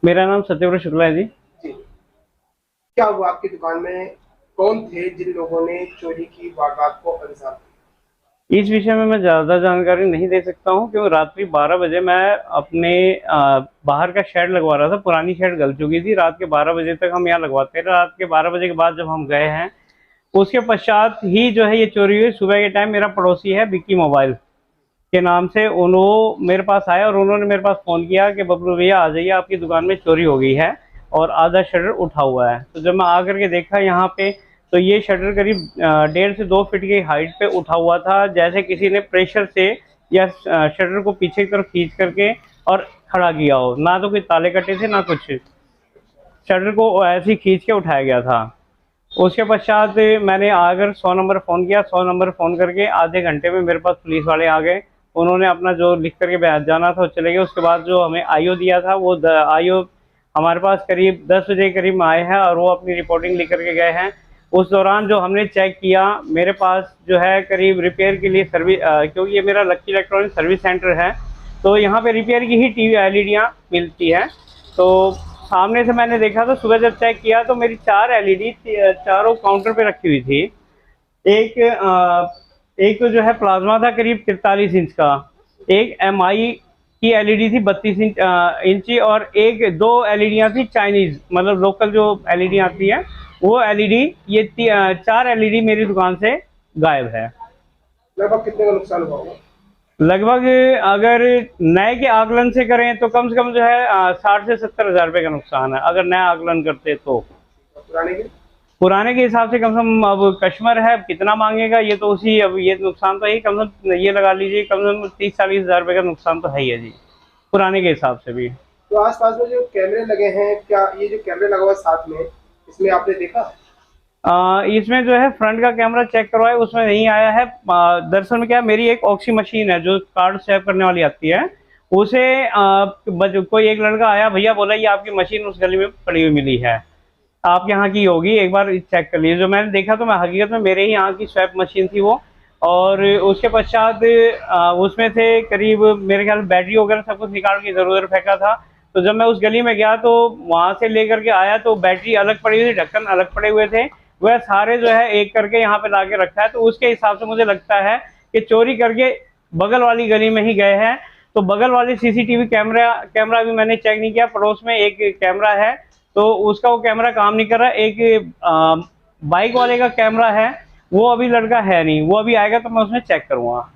मेरा नाम सत्यव्रत शुक्ला है जी। जी। क्या हुआ आपकी दुकान में? कौन थे जिन लोगों ने चोरी की वारदात को अंजाम दिया? इस विषय में मैं ज़्यादा जानकारी नहीं दे सकता हूँ क्योंकि रात्रि 12 बजे मैं अपने बाहर का शेड लगवा रहा था। पुरानी शेड गल चुकी थी। रात के 12 बजे तक हम यहाँ लगवाते रहे। रात के 12 बजे के बाद जब हम गए हैं, उसके पश्चात ही जो है ये चोरी हुई। सुबह के टाइम मेरा पड़ोसी है विक्की मोबाइल के नाम से, उन्होंने मेरे पास आया और उन्होंने मेरे पास फ़ोन किया कि बबलू भैया आ जाइए, आपकी दुकान में चोरी हो गई है और आधा शटर उठा हुआ है। तो जब मैं आकर के देखा यहाँ पे, तो ये शटर करीब 1.5 से 2 फीट की हाइट पे उठा हुआ था, जैसे किसी ने प्रेशर से या शटर को पीछे की तरफ खींच करके और खड़ा किया हो। ना तो कोई ताले कटे थे ना कुछ, शटर को ऐसे ही खींच के उठाया गया था। उसके पश्चात मैंने आकर 100 नंबर फ़ोन किया। 100 नंबर फ़ोन करके आधे घंटे में मेरे पास पुलिस वाले आ गए। उन्होंने अपना जो लिख करके बयान जाना था वो चले गए। उसके बाद जो हमें आईओ दिया था, वो आईओ हमारे पास करीब 10 बजे के करीब में आए हैं और वो अपनी रिपोर्टिंग लिख करके गए हैं। उस दौरान जो हमने चेक किया, मेरे पास जो है करीब रिपेयर के लिए सर्विस, क्योंकि ये मेरा लक्की इलेक्ट्रॉनिक सर्विस सेंटर है, तो यहाँ पे रिपेयर की ही टीवी एलईडियाँ मिलती हैं। तो सामने से मैंने देखा, तो सुबह जब चेक किया तो मेरी 4 एलईडी चारों काउंटर पे रखी हुई थी। एक तो जो है प्लाज्मा था करीब 43 इंच का, एक एमआई की एलईडी थी 32 इंची, और एक दो एलईडियाँ थी चाइनीज, मतलब लोकल जो एलईडी आती है वो एलईडी। ये 4 एलईडी मेरी दुकान से गायब है। लगभग कितने का नुकसान हुआ होगा? लगभग अगर नए के आकलन से करें तो कम से कम जो है 60 से 70 हज़ार रुपये का नुकसान है, अगर नया आकलन करते तो। पुराने के? पुराने के हिसाब से कम से कम, अब कस्टमर है कितना मांगेगा, ये तो उसी, अब ये नुकसान तो है ही, कम से कम ये लगा लीजिए कम से कम 30-40 हज़ार रुपये का नुकसान तो है ही है जी, पुराने के हिसाब से भी। तो आसपास में जो कैमरे लगे हैं, क्या ये जो कैमरे लगा हुआ है साथ में, इसमें आपने देखा? इसमें जो है फ्रंट का कैमरा चेक करवाया, उसमें नहीं आया है। दरअसल में क्या है, मेरी एक ऑक्सी मशीन है जो कार्ड सेव करने वाली आती है, उसे कोई एक लड़का आया, भैया बोला ये आपकी मशीन उस गली में पड़ी हुई मिली है, आप यहाँ की होगी, एक बार चेक कर लीजिए। जो मैंने देखा तो मैं हकीकत में मेरे ही यहाँ की स्वैप मशीन थी वो। और उसके पश्चात उसमें से करीब मेरे ख्याल बैटरी वगैरह सब कुछ निकाल के इधर उधर फेंका था। तो जब मैं उस गली में गया तो वहाँ से लेकर के आया तो बैटरी अलग पड़ी हुई थी, ढक्कन अलग पड़े हुए थे। वह सारे जो है एक करके यहाँ पे ला के रखा है, तो उसके हिसाब से मुझे लगता है कि चोरी करके बगल वाली गली में ही गए हैं। तो बगल वाली सीसीटीवी कैमरा भी मैंने चेक नहीं किया। पड़ोस में एक कैमरा है तो उसका वो कैमरा काम नहीं कर रहा। एक बाइक वाले का कैमरा है, वो अभी लड़का है नहीं, वो अभी आएगा तो मैं उसमें चेक करूँगा।